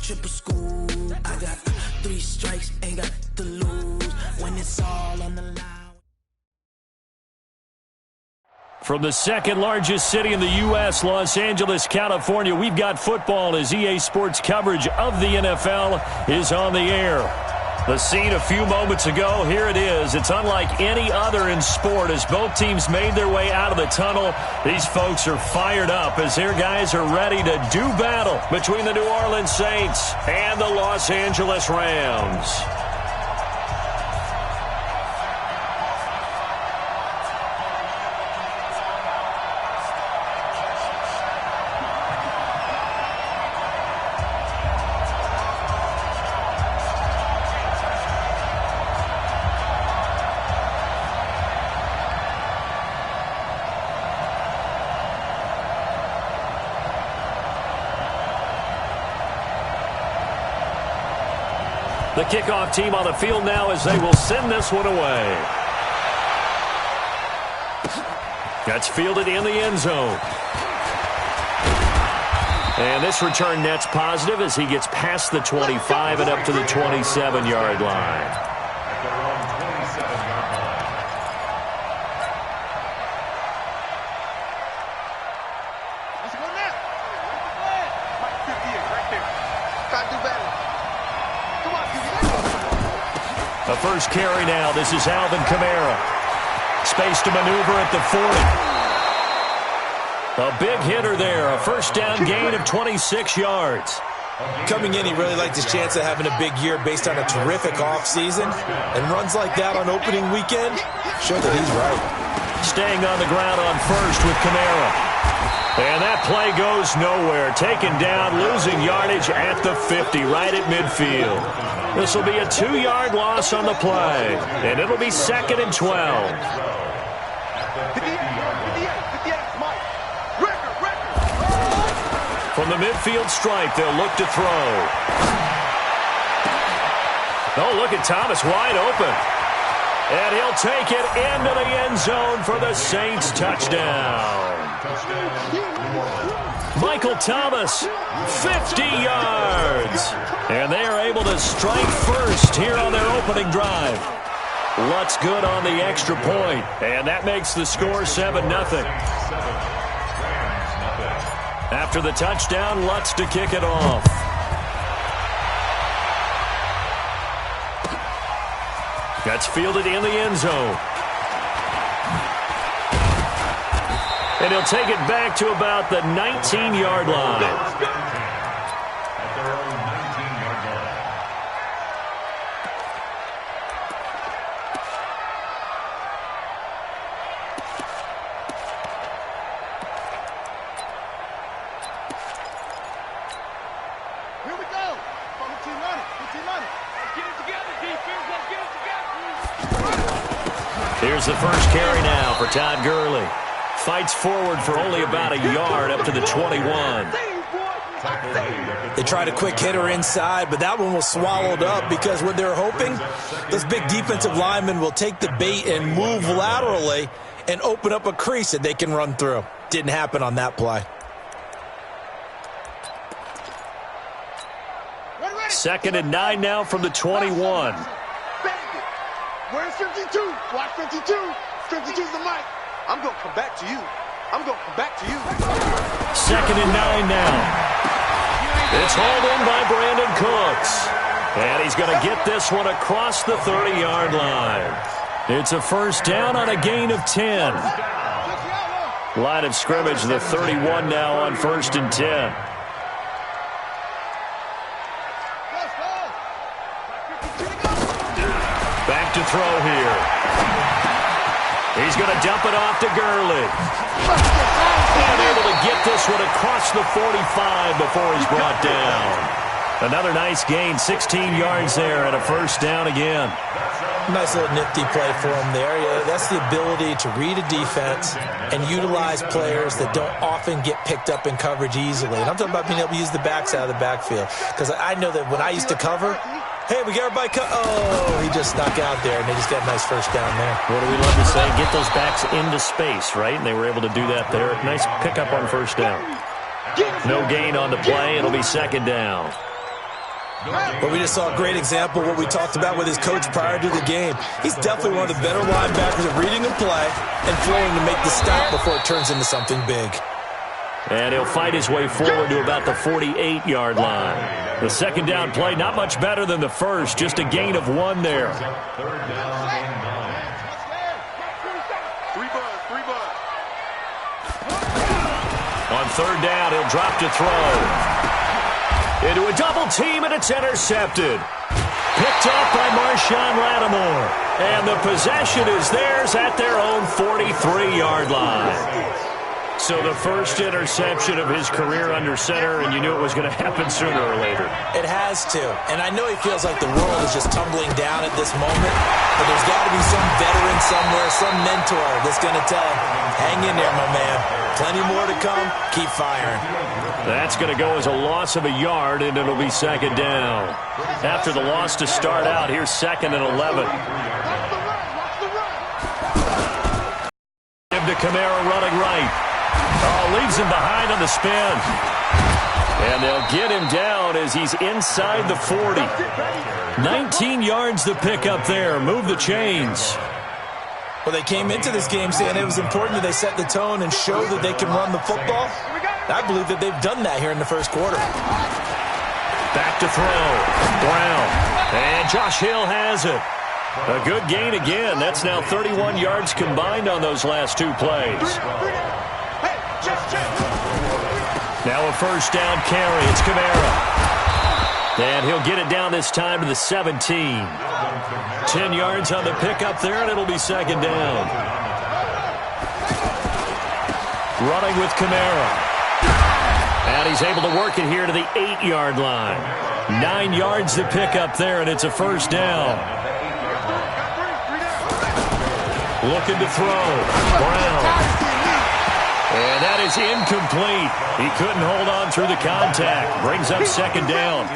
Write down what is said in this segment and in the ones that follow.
triple school. I got 3 strikes, ain't got to lose when it's all on the line. From the second largest city in the U.S., Los Angeles, California, we've got football as EA Sports coverage of the NFL is on the air. The scene a few moments ago, here it is. It's unlike any other in sport as both teams made their way out of the tunnel. These folks are fired up as their guys are ready to do battle between the New Orleans Saints and the Los Angeles Rams. The kickoff team on the field now as they will send this one away. That's fielded in the end zone. And this return net's positive as he gets past the 25 and up to the 27-yard line. The first carry now. This is Alvin Kamara. Space to maneuver at the 40. A big hitter there. A first down gain of 26 yards. Coming in, he really liked his chance of having a big year based on a terrific offseason. And runs like that on opening weekend show that he's right. Staying on the ground on first with Kamara. And that play goes nowhere. Taken down, losing yardage at the 50, right at midfield. This will be a 2-yard loss on the play, and it'll be 2nd and 12. From the midfield stripe, they'll look to throw. Oh, look at Thomas wide open. And he'll take it into the end zone for the Saints touchdown. Michael Thomas, 50 yards. And they are able to strike first here on their opening drive. Lutz good on the extra point, and that makes the score 7-0. After the touchdown, Lutz to kick it off. That's fielded in the end zone. And he'll take it back to about the 19-yard line. Here's the first carry now for Todd Gurley. Fights forward for only about a yard up to the 21. They tried a quick hitter inside, but that one was swallowed up because what they're hoping, those big defensive linemen will take the bait and move laterally and open up a crease that they can run through. Didn't happen on that play. 2nd and 9 now from the 21. Where's 52? Watch 52. 52's the mic. I'm going to come back to you. I'm going to come back to you. 2nd and 9 now. It's hauled in by Brandon Cooks. And he's going to get this one across the 30-yard line. It's a first down on a gain of 10. Line of scrimmage, the 31 now on 1st and 10. Back to throw here. He's going to dump it off to Gurley. And able to get this one across the 45 before he's brought down. Another nice gain, 16 yards there, and a first down again. Nice little nifty play for him there. Yeah, that's the ability to read a defense and utilize players that don't often get picked up in coverage easily. And I'm talking about being able to use the backs out of the backfield. Because I know that when I used to cover, hey, we got everybody oh, he just snuck out there, and they just got a nice first down there. What do we love to say? Get those backs into space, right? And they were able to do that there. Nice pickup on first down. No gain on the play. It'll be 2nd down. But we just saw a great example of what we talked about with his coach prior to the game. He's definitely one of the better linebackers at reading a play and flowing to make the stop before it turns into something big. And he'll fight his way forward to about the 48-yard line. The second down play, not much better than the first, just a gain of 1 there. On third down, he'll drop to throw. Into a double team, and it's intercepted. Picked up by Marshawn Lattimore. And the possession is theirs at their own 43-yard line. So the first interception of his career under center, and you knew it was going to happen sooner or later. It has to. And I know he feels like the world is just tumbling down at this moment, but there's got to be some veteran somewhere, some mentor that's going to tell him, hang in there, my man. Plenty more to come. Keep firing. That's going to go as a loss of a yard, and it'll be second down. After the loss to start out, here's 2nd and 11. Give to Kamara running right. Oh, leaves him behind on the spin. And they'll get him down as he's inside the 40. 19 yards to pick up there. Move the chains. Well, they came into this game saying it was important that they set the tone and show that they can run the football. I believe that they've done that here in the first quarter. Back to throw. Brown. And Josh Hill has it. A good gain again. That's now 31 yards combined on those last 2 plays. Now a first down carry. It's Kamara. And he'll get it down this time to the 17. 10 yards on the pickup there, and it'll be second down. Running with Kamara. And he's able to work it here to the 8-yard line. 9 yards to pick up there, and it's a first down. Looking to throw. Brown. And that is incomplete. He couldn't hold on through the contact. Brings up second down.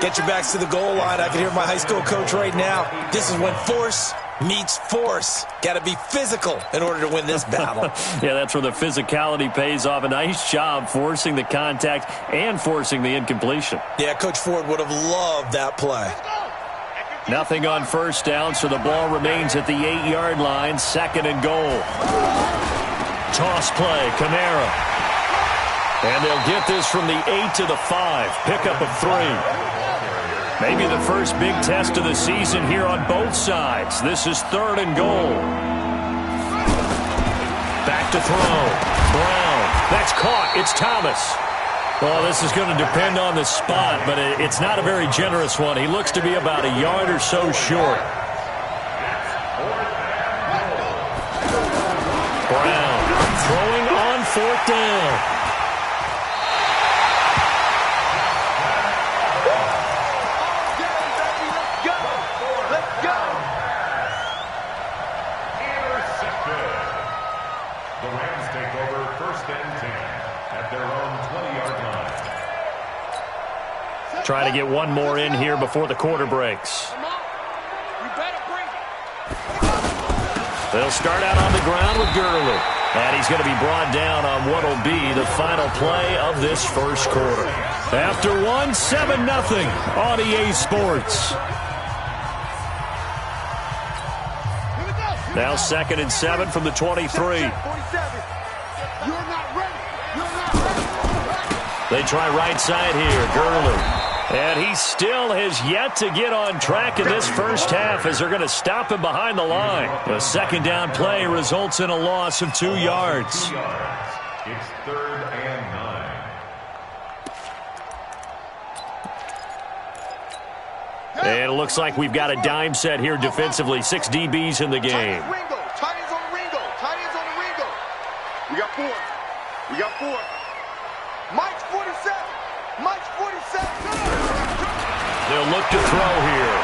Get your backs to the goal line. I can hear my high school coach right now. This is when force meets force. Got to be physical in order to win this battle. Yeah, that's where the physicality pays off. A nice job forcing the contact and forcing the incompletion. Yeah, Coach Ford would have loved that play. Nothing on first down, so the ball remains at the 8-yard line. 2nd and goal. Toss play, Kamara. And they'll get this from the 8 to the 5. Pickup of 3. Maybe the first big test of the season here on both sides. This is 3rd and goal. Back to throw. Brown. That's caught. It's Thomas. Well, this is going to depend on the spot, but it's not a very generous one. He looks to be about a yard or so short. Brown throwing on 4th down. Try to get one more in here before the quarter breaks. They'll start out on the ground with Gurley. And he's going to be brought down on what will be the final play of this first quarter. After 7-0 on EA Sports. Now 2nd and 7 from the 23. They try right side here. Gurley. And he still has yet to get on track in this first half as they're going to stop him behind the line. The 2nd down play results in a loss of 2 yards. It's 3rd and 9. And it looks like we've got a dime set here defensively. 6 DBs in the game. Tight ends on the Ringo. Tight ends on the Ringo. We got 4. We got 4. Mike's 47. Mike's 47. They'll look to throw here.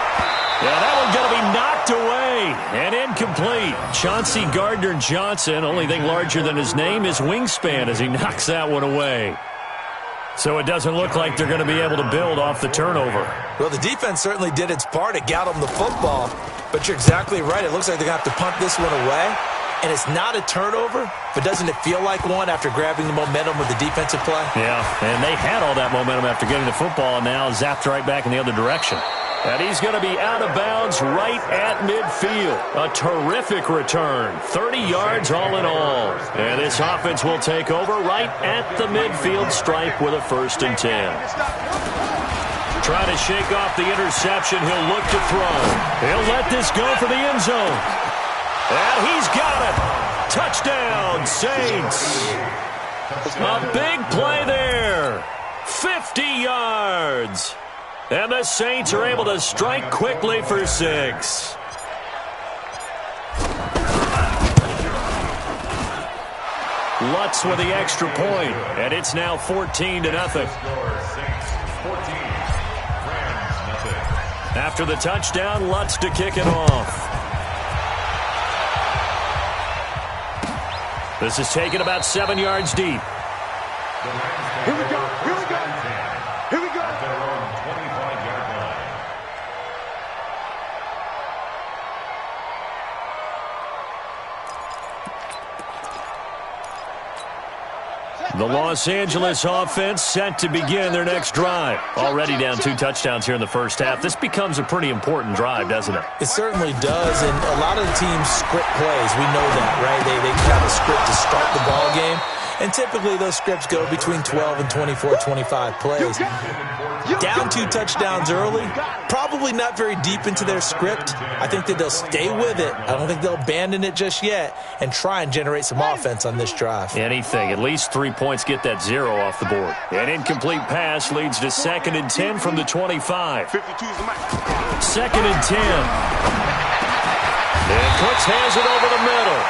Yeah, that one's going to be knocked away and incomplete. Chauncey Gardner-Johnson, only thing larger than his name is wingspan as he knocks that one away. So it doesn't look like they're going to be able to build off the turnover. Well, the defense certainly did its part. It got them the football. But you're exactly right. It looks like they're going to have to punt this one away. and it's not a turnover, but doesn't it feel like one after grabbing the momentum with the defensive play? Yeah, and they had all that momentum after getting the football, and now zapped right back in the other direction. And he's going to be out of bounds right at midfield. A terrific return. 30 yards all in all. And this offense will take over right at the midfield stripe with a 1st and 10. Trying to shake off the interception. He'll look to throw. He'll let this go for the end zone. And he's got it. Touchdown, Saints. A big play there. 50 yards. And the Saints are able to strike quickly for 6. Lutz with the extra point, and it's now 14-0. After the touchdown, Lutz to kick it off. This is taken about 7 yards deep. Here we go. Here we go. Here we go. At their own 25-yard line. The Los Angeles offense set to begin their next drive. Already down 2 touchdowns here in the first half. This becomes a pretty important drive, doesn't it? It certainly does, and a lot of the teams script plays. We know that, right? They have a script to start the ball game, and typically those scripts go between 12 and 24, 25 plays. Down 2 touchdowns early, probably not very deep into their script. I think that they'll stay with it. I don't think they'll abandon it just yet and try and generate some offense on this drive. Anything. At least 3 points get that 0 off the board. An incomplete pass leads to 2nd and 10 from the 25. 2nd and 10. And Cooks has it over the middle.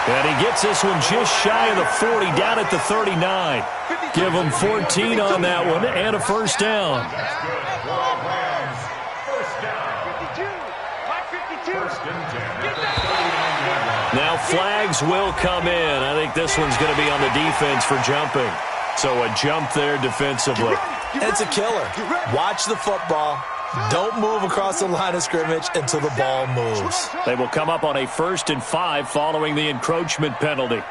And he gets this one just shy of the 40, down at the 39. Give him 14 on that one and a 1st down. Now flags will come in. I think this one's going to be on the defense for jumping. So a jump there defensively. And it's a killer. Watch the football. Don't move across the line of scrimmage until the ball moves. They will come up on a 1st and 5 following the encroachment penalty.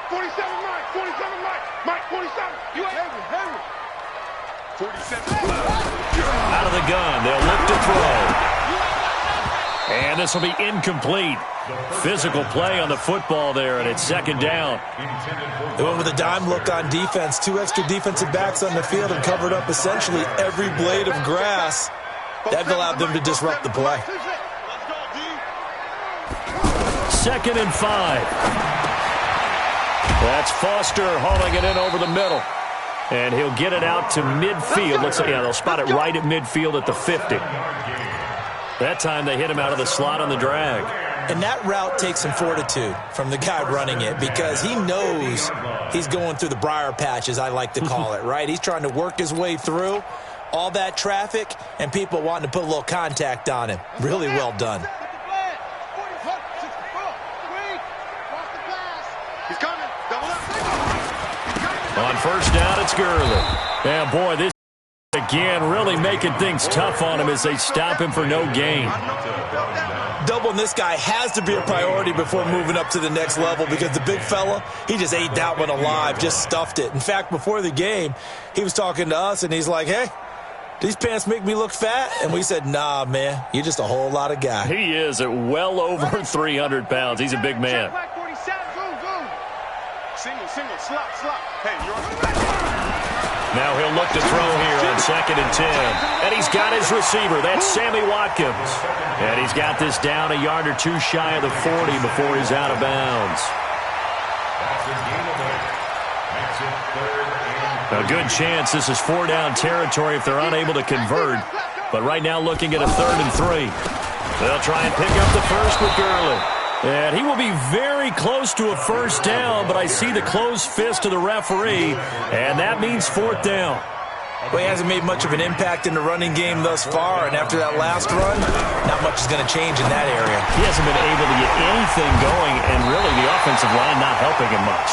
47, Mike. 47, Mike. Mike, 47. You ain't Henry. 47. Out of the gun. They'll look to throw. And this will be incomplete. Physical play on the football there, and it's 2nd down. They went with a dime look on defense. 2 extra defensive backs on the field and covered up essentially every blade of grass. That allowed them to disrupt the play. 2nd and 5. That's Foster hauling it in over the middle. And he'll get it out to midfield. Looks like, they'll spot it right at midfield at the 50. That time they hit him out of the slot on the drag. And that route takes some fortitude from the guy running it because he knows he's going through the briar patch, as I like to call it, right? He's trying to work his way through all that traffic and people wanting to put a little contact on him. Really well done. On 1st down, it's Gurley. Yeah, boy, this again really making things tough on him as they stop him for no gain. Doubling this guy has to be a priority before moving up to the next level because the big fella, he just ate that one alive, just stuffed it. In fact, before the game, he was talking to us, and he's like, hey, these pants make me look fat? And we said, nah, man, you're just a whole lot of guy. He is at well over 300 pounds. He's a big man. Single, slop. Hey, you're on the back. Now he'll look to throw here on 2nd and 10. And he's got his receiver. That's Sammy Watkins. And he's got this down a yard or 2 shy of the 40 before he's out of bounds. A good chance this is 4-down territory if they're unable to convert. But right now looking at a 3rd and 3. They'll try and pick up the first with Gurley. And he will be very close to a 1st down, but I see the closed fist of the referee, and that means 4th down. Well, he hasn't made much of an impact in the running game thus far, and after that last run, not much is going to change in that area. He hasn't been able to get anything going, and really the offensive line not helping him much.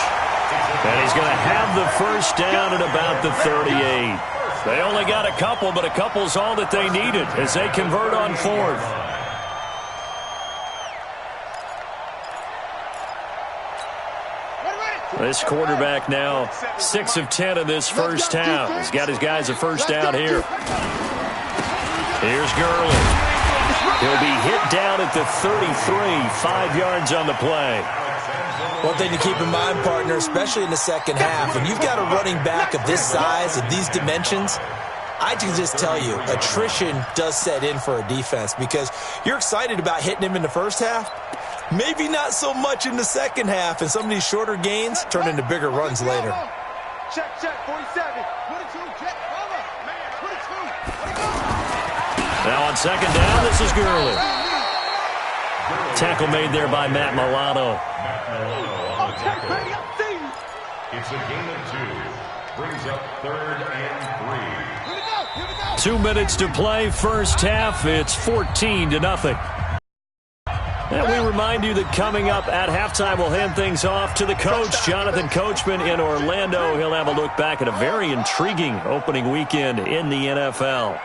And he's going to have the 1st down at about the 38. They only got a couple, but a couple's all that they needed as they convert on 4th. This quarterback now 6 of 10 in this first half. He's got his guys a first down here. Here's Gurley. He'll be hit down at the 33, 5 yards on the play. One thing to keep in mind, partner, especially in the second half, when you've got a running back of this size, of these dimensions, I can just tell you, attrition does set in for a defense because you're excited about hitting him in the first half. Maybe not so much in the second half, and some of these shorter gains turn into bigger runs later. Check, 47. 22, check, over. 22. Now on second down, this is Gurley. Tackle made there by Matt Milano. On the tackle. It's a gain of 2. Brings up 3rd and 3. 2 minutes to play, first half. It's 14-0. And we remind you that coming up at halftime, we'll hand things off to the coach, Jonathan Coachman in Orlando. He'll have a look back at a very intriguing opening weekend in the NFL.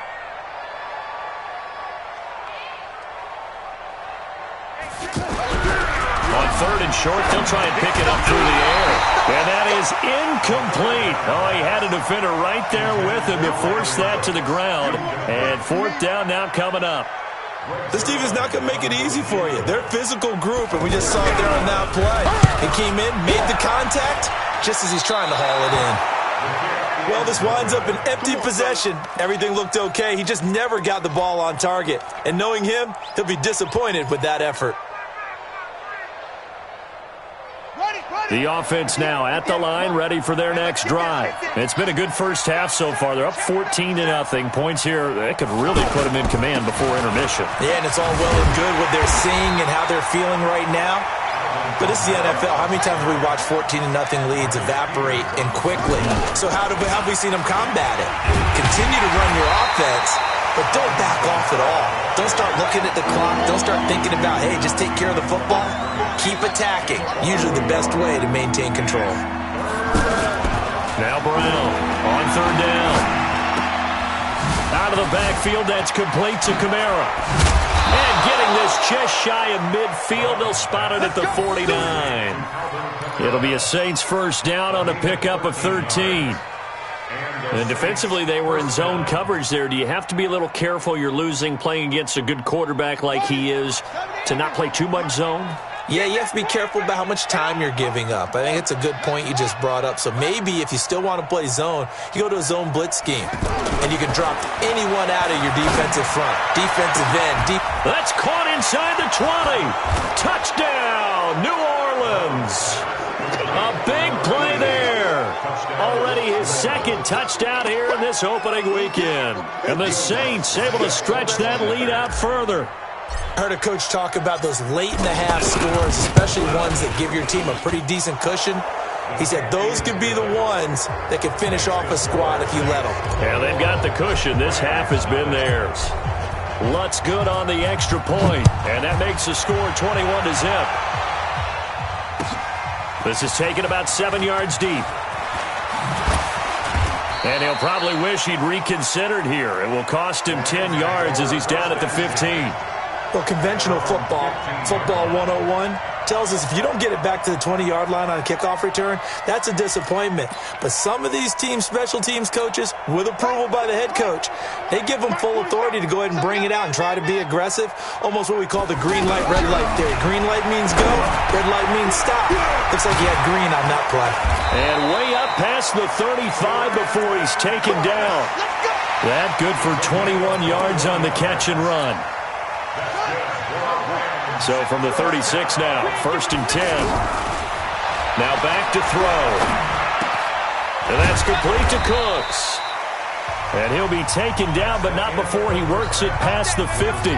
On 3rd and short, they'll try and pick it up through the air. And that is incomplete. Oh, he had a defender right there with him to force that to the ground. And 4th down now coming up. This defense is not going to make it easy for you. They're a physical group, and we just saw it there on that play. He came in, made the contact, just as he's trying to haul it in. Well, this winds up an empty possession. Everything looked okay. He just never got the ball on target. And knowing him, he'll be disappointed with that effort. The offense now at the line, ready for their next drive. It's been a good first half so far. They're up 14-0. Points here, that could really put them in command before intermission. Yeah, and it's all well and good what they're seeing and how they're feeling right now. But this is the NFL. How many times have we watched 14-0 leads evaporate and quickly? So how have we seen them combat it? Continue to run your offense, but don't back off at all. Don't start looking at the clock. Don't start thinking about, hey, just take care of the football. Keep attacking. Usually the best way to maintain control. Now Brown on 3rd down. Out of the backfield, that's complete to Kamara. And getting this just shy of midfield, they'll spot it at the 49. It'll be a Saints first down on a pickup of 13. And defensively, they were in zone coverage there. Do you have to be a little careful you're losing playing against a good quarterback like he is to not play too much zone? Yeah, you have to be careful about how much time you're giving up. I think it's a good point you just brought up. So maybe if you still want to play zone, you go to a zone blitz scheme. And you can drop anyone out of your defensive front. Defensive end. That's caught inside the 20. Touchdown, New Orleans. A big play there. Already his 2nd touchdown here in this opening weekend. And the Saints able to stretch that lead out further. I heard a coach talk about those late-in-the-half scores, especially ones that give your team a pretty decent cushion. He said those could be the ones that could finish off a squad if you let them. Yeah, they've got the cushion. This half has been theirs. Lutz good on the extra point, and that makes the score 21-0. This is taken about 7 yards deep. And he'll probably wish he'd reconsidered here. It will cost him 10 yards as he's down at the 15. Well, conventional football 101, tells us if you don't get it back to the 20-yard line on a kickoff return, that's a disappointment. But some of these special teams coaches, with approval by the head coach, they give them full authority to go ahead and bring it out and try to be aggressive, almost what we call the green light, red light theory. Green light means go, red light means stop. Looks like he had green on that play. And way up past the 35 before he's taken down. That good for 21 yards on the catch and run. So from the 36 now, 1st and 10. Now back to throw. And that's complete to Cooks. And he'll be taken down, but not before he works it past the 50.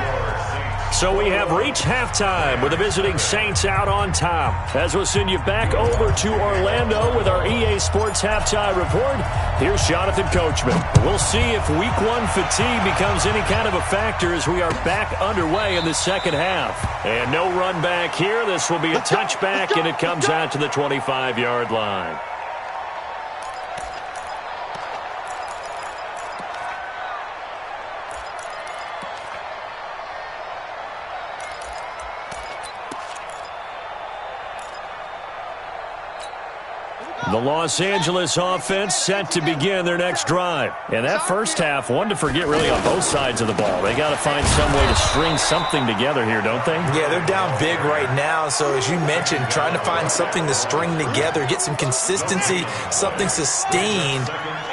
So we have reached halftime with the visiting Saints out on top. As we'll send you back over to Orlando with our EA Sports Halftime Report, here's Jonathan Coachman. We'll see if Week 1 fatigue becomes any kind of a factor as we are back underway in the second half. And no run back here. This will be a touchback, and it comes out to the 25-yard line. The Los Angeles offense set to begin their next drive. And that first half, one to forget really on both sides of the ball. They got to find some way to string something together here, don't they? Yeah, they're down big right now. So as you mentioned, trying to find something to string together, get some consistency, something sustained,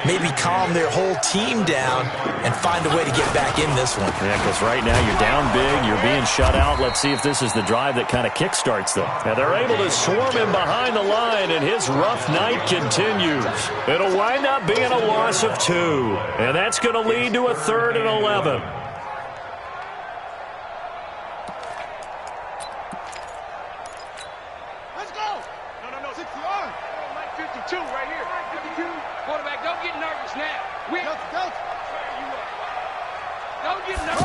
maybe calm their whole team down and find a way to get back in this one. Yeah, because right now you're down big, you're being shut out. Let's see if this is the drive that kind of kickstarts them. Now they're able to swarm him behind the line, and his rough night continues. It'll wind up being a loss of 2, and that's going to lead to a 3rd and 11. Let's go. No, 60 on. 52 right here. 52. Quarterback, don't get nervous now. Don't get nervous.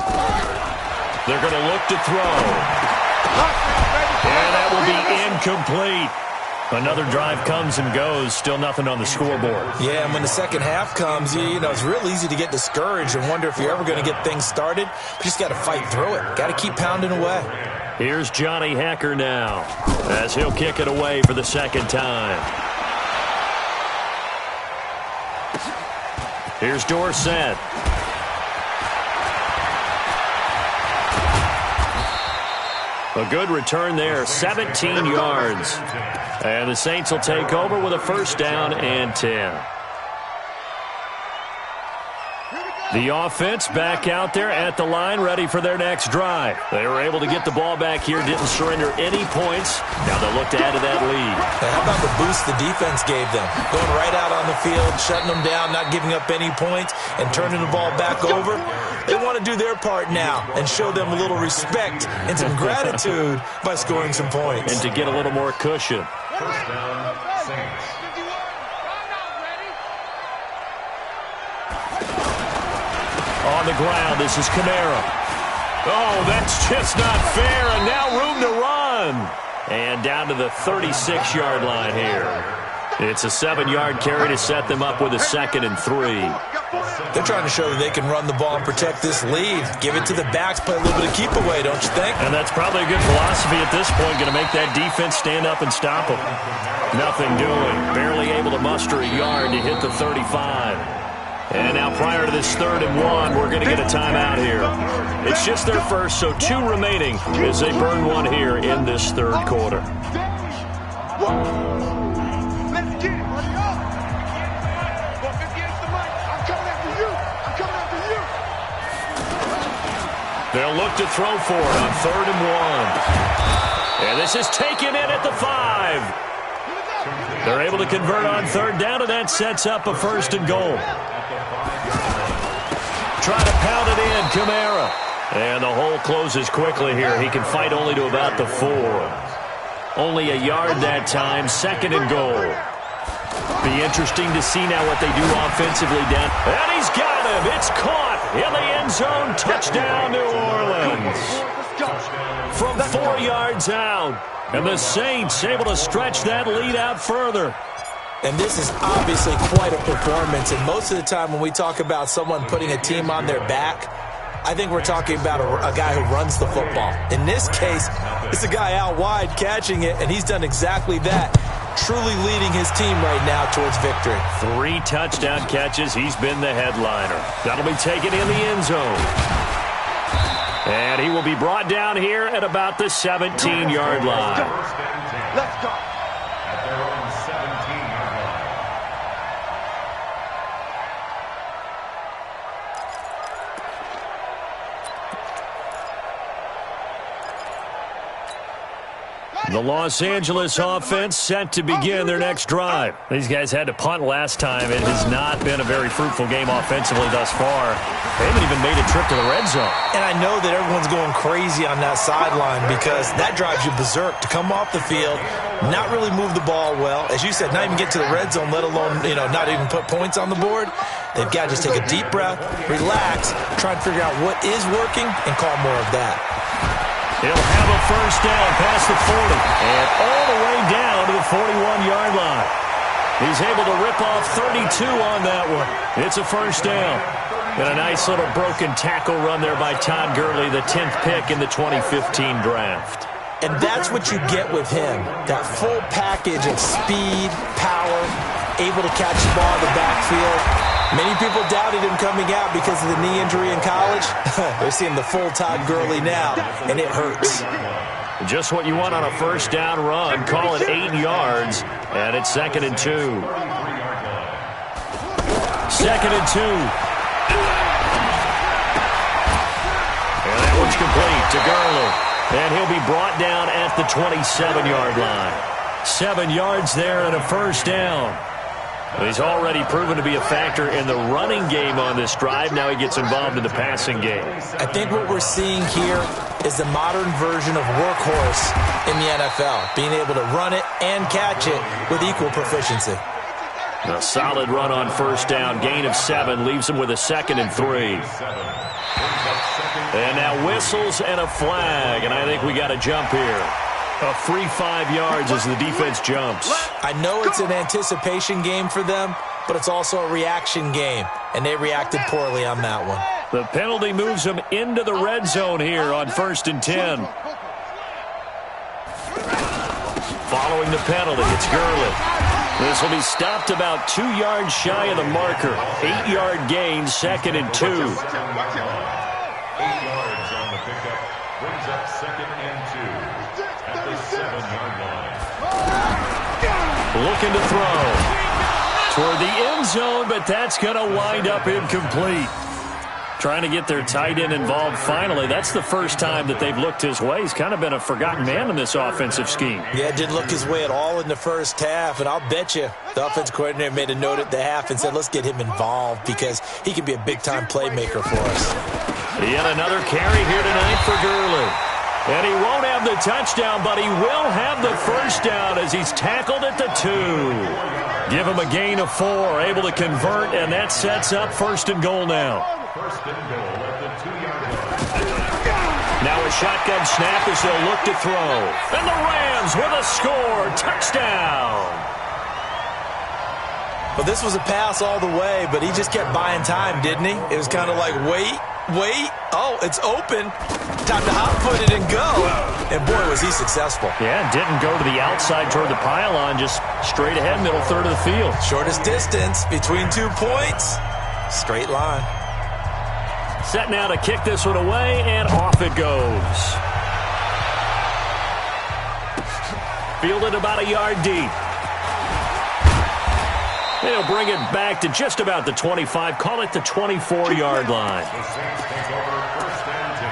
They're going to look to throw. And that will be incomplete. Another drive comes and goes, still nothing on the scoreboard. Yeah, and when the second half comes, you know, it's real easy to get discouraged and wonder if you're ever going to get things started. You just got to fight through it. Got to keep pounding away. Here's Johnny Hecker now, as he'll kick it away for the second time. Here's Dorsett. A good return there, 17 yards. And the Saints will take over with a first down and 10. The offense back out there at the line, ready for their next drive. They were able to get the ball back here, didn't surrender any points. Now they'll look to add to that lead. Now, how about the boost the defense gave them? Going right out on the field, shutting them down, not giving up any points, and turning the ball back over. They want to do their part now and show them a little respect and some gratitude by scoring some points. And to get a little more cushion. First down, Saints. On the ground, this is Kamara. Oh, that's just not fair, and now room to run. And down to the 36-yard line here. It's a 7-yard carry to set them up with a 2nd and 3. They're trying to show that they can run the ball and protect this lead. Give it to the backs, play a little bit of keep away, don't you think? And that's probably a good philosophy at this point, going to make that defense stand up and stop them. Nothing doing. Barely able to muster a yard to hit the 35. And now prior to this 3rd and 1, we're going to get a timeout here. It's just their first, so 2 remaining as they burn one here in this 3rd quarter. Let's get it, buddy. Well, 58's the mic. I'm coming after you. I'm coming after you. They'll look to throw for it on 3rd and 1. And this is taken in at the 5. They're able to convert on 3rd down, and that sets up a 1st and goal. Try to pound it in, Kamara. And the hole closes quickly here. He can fight only to about the 4. Only a yard that time, 2nd and goal. Be interesting to see now what they do offensively down. And he's got him. It's caught in the end zone. Touchdown, New Orleans. From 4 yards out. And the Saints able to stretch that lead out further. And this is obviously quite a performance. And most of the time when we talk about someone putting a team on their back, I think we're talking about a guy who runs the football. In this case, it's a guy out wide catching it, and he's done exactly that, truly leading his team right now towards victory. 3 touchdown catches. He's been the headliner. That'll be taken in the end zone. And he will be brought down here at about the 17-yard line. Let's go. At their own 17-yard line. The Los Angeles offense set to begin their next drive. These guys had to punt last time. It has not been a very fruitful game offensively thus far. They haven't even made a trip to the red zone. And I know that everyone's going crazy on that sideline because that drives you berserk to come off the field, not really move the ball well. As you said, not even get to the red zone, let alone, not even put points on the board. They've got to just take a deep breath, relax, try and figure out what is working, and call more of that. He'll have a first down past the 40 and all the way down to the 41-yard line. He's able to rip off 32 on that one. It's a first down. And a nice little broken tackle run there by Todd Gurley, the 10th pick in the 2015 draft. And that's what you get with him, that full package of speed, power, power, able to catch the ball in the backfield. Many people doubted him coming out because of the knee injury in college. They're seeing the full Todd Gurley now, and it hurts. Just what you want on a first down run. Call it 8 yards, and it's 2nd and 2. 2nd and 2. And that one's complete to Gurley. And he'll be brought down at the 27-yard line. 7 yards there and a first down. He's already proven to be a factor in the running game on this drive. Now he gets involved in the passing game. I think what we're seeing here is the modern version of workhorse in the NFL, being able to run it and catch it with equal proficiency. A solid run on first down. Gain of 7 leaves him with a 2nd and 3. And now whistles and a flag, and I think we got a jump here. A free 5 yards as the defense jumps. I know it's an anticipation game for them, but it's also a reaction game, and they reacted poorly on that one. The penalty moves them into the red zone here on 1st and 10. Following the penalty, it's Gurley. This will be stopped about 2 yards shy of the marker. 8-yard gain, 2nd and 2. 8 yards on the pickup brings up 2nd and 2. At the 7-yard line. Looking to throw toward the end zone, but that's going to wind up incomplete. Trying to get their tight end involved finally. That's the first time that they've looked his way. He's kind of been a forgotten man in this offensive scheme. Yeah, didn't look his way at all in the first half, and I'll bet you the offense coordinator made a note at the half and said, let's get him involved because he could be a big-time playmaker for us. Yet another carry here tonight for Gurley. And he won't have the touchdown, but he will have the first down as he's tackled at the 2. Give him a gain of 4, able to convert, and that sets up 1st and goal now. 1st and goal at the 2-yard line. Now a shotgun snap as they'll look to throw. And the Rams with a score. Touchdown. Well, this was a pass all the way, but he just kept buying time, didn't he? It was kind of like, wait. Oh, it's open. Time to hot foot it and go. And boy, was he successful. Yeah, didn't go to the outside toward the pylon, just straight ahead, middle third of the field. Shortest distance between 2 points. Straight line. Set now to kick this one away, and off it goes. Fielded about a yard deep. They'll bring it back to just about the 25. Call it the 24-yard line. The Saints take over 1st and 10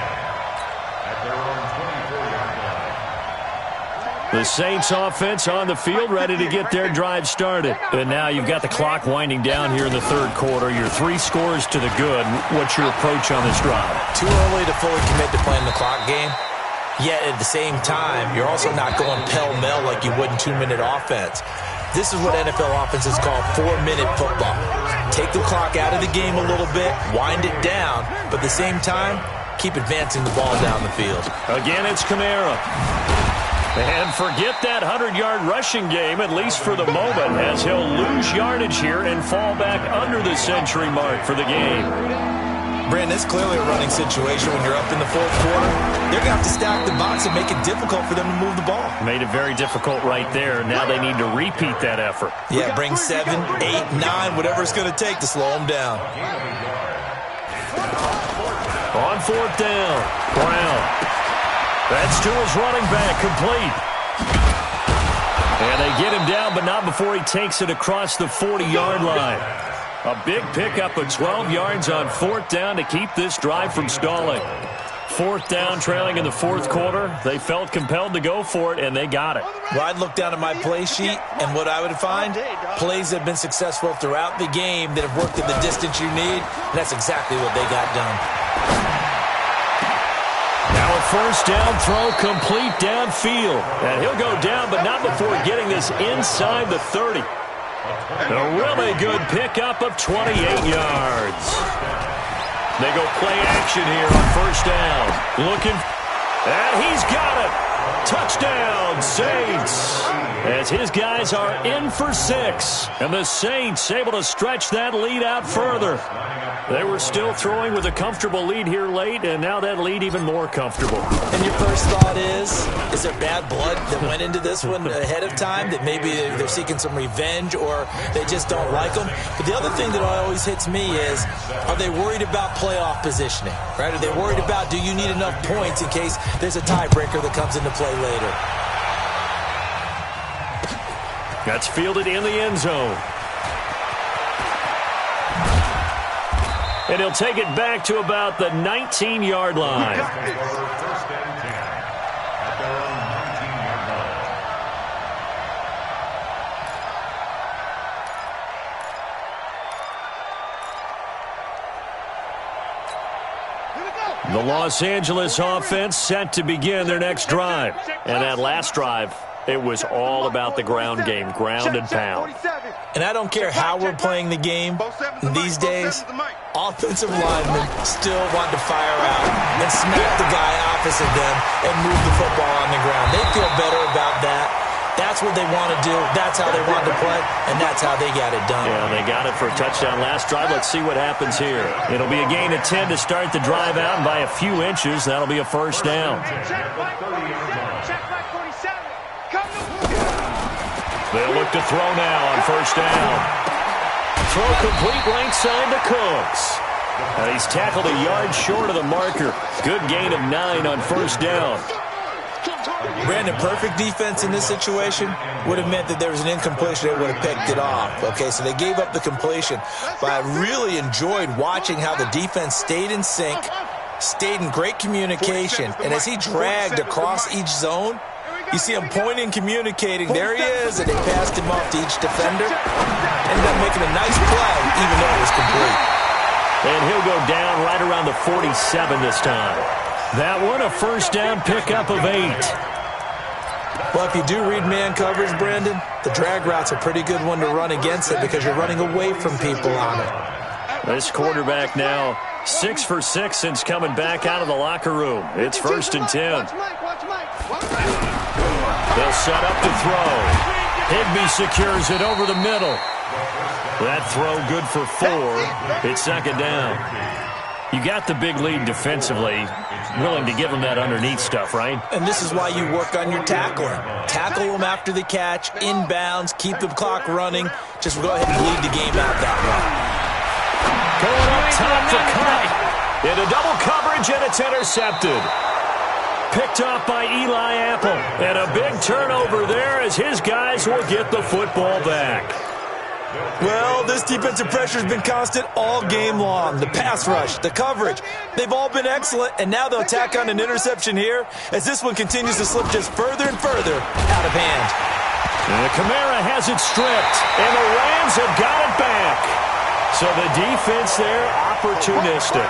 at their own 24-yard line. The Saints offense on the field, ready to get their drive started. And now you've got the clock winding down here in the 3rd quarter. Your 3 scores to the good. What's your approach on this drive? Too early to fully commit to playing the clock game. Yet at the same time, you're also not going pell-mell like you would in 2-minute offense. This is what NFL offenses call 4-minute football. Take the clock out of the game a little bit, wind it down, but at the same time, keep advancing the ball down the field. Again, it's Kamara. And forget that 100-yard rushing game, at least for the moment, as he'll lose yardage here and fall back under the century mark for the game. Brandon, it's clearly a running situation when you're up in the 4th quarter. They're going to have to stack the box and make it difficult for them to move the ball. Made it very difficult right there. Now they need to repeat that effort. Yeah, bring 7, 8, 9, whatever it's going to take to slow them down. On 4th down, Brown. That's to his running back, complete. And they get him down, but not before he takes it across the 40-yard line. A big pickup of 12 yards on 4th down to keep this drive from stalling. 4th down, trailing in the 4th quarter. They felt compelled to go for it, and they got it. Well, I'd look down at my play sheet, and what I would find, plays that have been successful throughout the game that have worked in the distance you need, and that's exactly what they got done. Now a 1st down throw complete downfield. And he'll go down, but not before getting this inside the 30. A really good pickup of 28 yards. They go play action here on 1st down. Looking, and he's got it. Touchdown, Saints. as his guys are in for 6. And the Saints able to stretch that lead out further. They were still throwing with a comfortable lead here late, and now that lead even more comfortable. And your first thought is there bad blood that went into this one ahead of time, that maybe they're seeking some revenge or they just don't like them? But the other thing that always hits me is, are they worried about playoff positioning, right? Are they worried about, do you need enough points in case there's a tiebreaker that comes into play later? That's fielded in the end zone. And he'll take it back to about the 19-yard line. First and 10 at their own 19-yard line. The Los Angeles offense set to begin their next drive. And that last drive, it was all about the ground game, ground and pound. And I don't care how we're playing the game these days, offensive linemen still want to fire out and smack the guy opposite them and move the football on the ground. They feel better about that. That's what they want to do. That's how they want to play, and that's how they got it done. Yeah, they got it for a touchdown last drive. Let's see what happens here. It'll be a gain of 10 to start the drive out, and by a few inches, that'll be a first down. They'll look to throw now on first down. Throw complete right side to Cooks. And he's tackled a yard short of the marker. Good gain of 9 on first down. Brandon, perfect defense in this situation would have meant that there was an incompletion. They would have picked it off. Okay, so they gave up the completion. But I really enjoyed watching how the defense stayed in sync, stayed in great communication. And as he dragged across each zone, you see him pointing, communicating. There he is, and they passed him off to each defender. Ended up making a nice play, even though it was complete. And he'll go down right around the 47 this time. That one a first down pickup of 8. Well, if you do read man coverage, Brandon, the drag route's a pretty good one to run against it because you're running away from people on it. This quarterback now 6 for 6 since coming back out of the locker room. It's first and 10. They'll set up to throw. Higbee secures it over the middle. That throw good for 4. It's second down. You got the big lead defensively. Willing to give them that underneath stuff, right? And this is why you work on your tackling. Tackle them after the catch, inbounds, keep the clock running. Just go ahead and bleed the game out that way. Going up top for Kite. Into double coverage, and it's intercepted. Picked off by Eli Apple. And a big turnover there as his guys will get the football back. Well, this defensive pressure has been constant all game long. The pass rush, the coverage, they've all been excellent, and now they'll tack on an interception here as this one continues to slip just further and further out of hand. And Kamara has it stripped, and the Rams have got it back. So the defense there, opportunistic.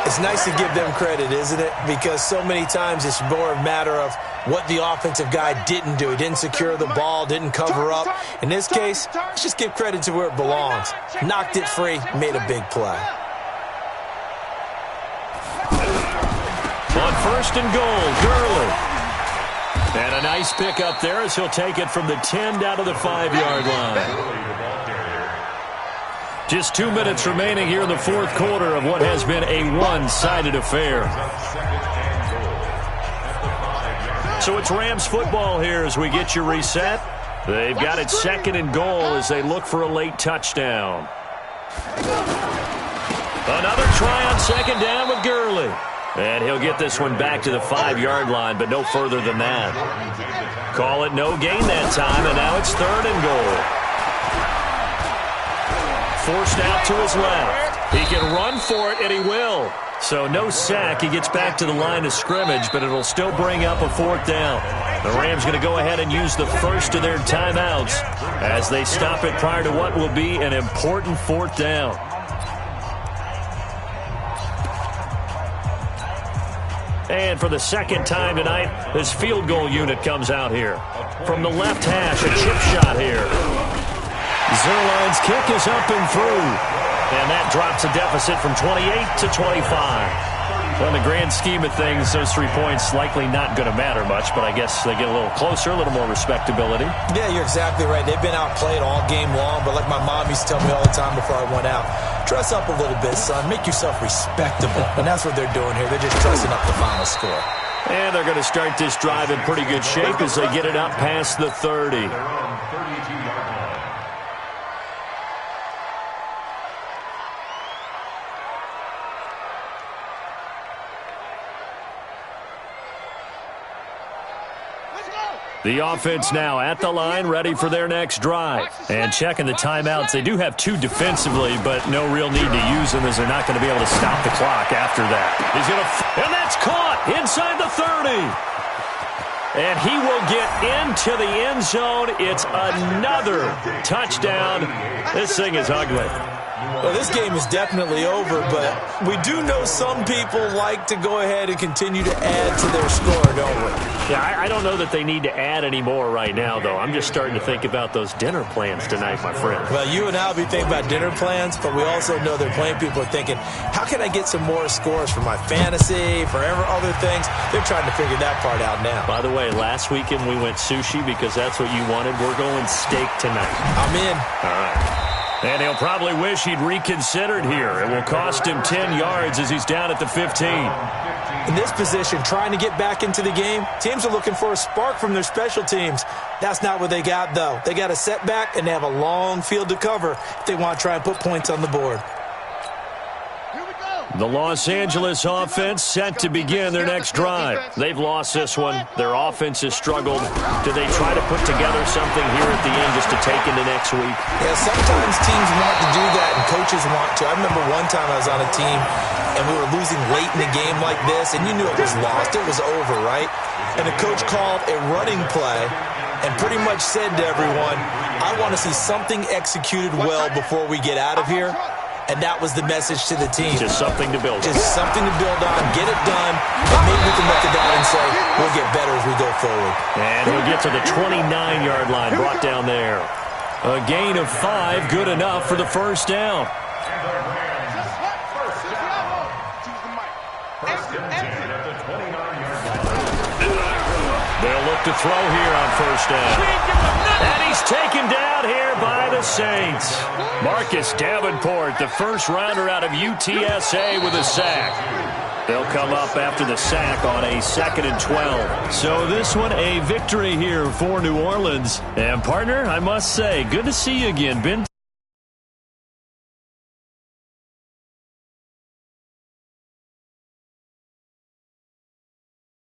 It's nice to give them credit, isn't it? Because so many times it's more a matter of what the offensive guy didn't do. He didn't secure the ball, didn't cover up. In this case, let's just give credit to where it belongs. Knocked it free, made a big play. On first and goal, Gurley. And a nice pick up there as he'll take it from the 10 down to the 5-yard line. Just 2 minutes remaining here in the fourth quarter of what has been a one-sided affair. So it's Rams football here as we get you reset. They've got it second and goal as they look for a late touchdown. Another try on second down with Gurley. And he'll get this one back to the 5-yard line, but no further than that. Call it no gain that time, and now it's third and goal. Forced out to his left. He can run for it, and he will. So no sack. He gets back to the line of scrimmage, but it'll still bring up a fourth down. The Rams going to go ahead and use the first of their timeouts as they stop it prior to what will be an important fourth down. And for the second time tonight, this field goal unit comes out here. From the left hash, a chip shot here. Zerline's kick is up and through. And that drops a deficit from 28 to 25. Well, in the grand scheme of things, those 3 points likely not going to matter much, but I guess they get a little closer, a little more respectability. Yeah, you're exactly right. They've been outplayed all game long, but like my mom used to tell me all the time before I went out, dress up a little bit, son. Make yourself respectable. And that's what they're doing here. They're just dressing up the final score. And they're going to start this drive in pretty good shape as they get it up past the 30. They're on 32-yard line. The offense now at the line, ready for their next drive. And checking the timeouts. They do have 2 defensively, but no real need to use them as they're not going to be able to stop the clock after that. He's going to, and that's caught inside the 30. And he will get into the end zone. It's another touchdown. This thing is ugly. Well, this game is definitely over, but we do know some people like to go ahead and continue to add to their score, don't we? Yeah, I don't know that they need to add any more right now, though. I'm just starting to think about those dinner plans tonight, my friend. Well, you and I will be thinking about dinner plans, but we also know they're playing people are thinking, how can I get some more scores for my fantasy, for other things? They're trying to figure that part out now. By the way, last weekend we went sushi because that's what you wanted. We're going steak tonight. I'm in. All right. And he'll probably wish he'd reconsidered here. It will cost him 10 yards as he's down at the 15. In this position, trying to get back into the game, teams are looking for a spark from their special teams. That's not what they got, though. They got a setback, and they have a long field to cover if they want to try and put points on the board. The Los Angeles offense set to begin their next drive. They've lost this one. Their offense has struggled. Do they try to put together something here at the end just to take into next week? Yeah, sometimes teams want to do that and coaches want to. I remember one time I was on a team and we were losing late in a game like this, and you knew it was lost. It was over, right? And the coach called a running play and pretty much said to everyone, I want to see something executed well before we get out of here. And that was the message to the team. Just something to build on. Just something to build on, get it done, and maybe we can look at that and say, we'll get better as we go forward. And we'll get to the 29-yard line, brought down there. A gain of 5, good enough for the first down. They'll look to throw here on first down. And he's taken down here by the Saints. Marcus Davenport, the first rounder out of UTSA with a sack. They'll come up after the sack on a 2nd and 12. So this one a victory here for New Orleans. And partner, I must say, good to see you again.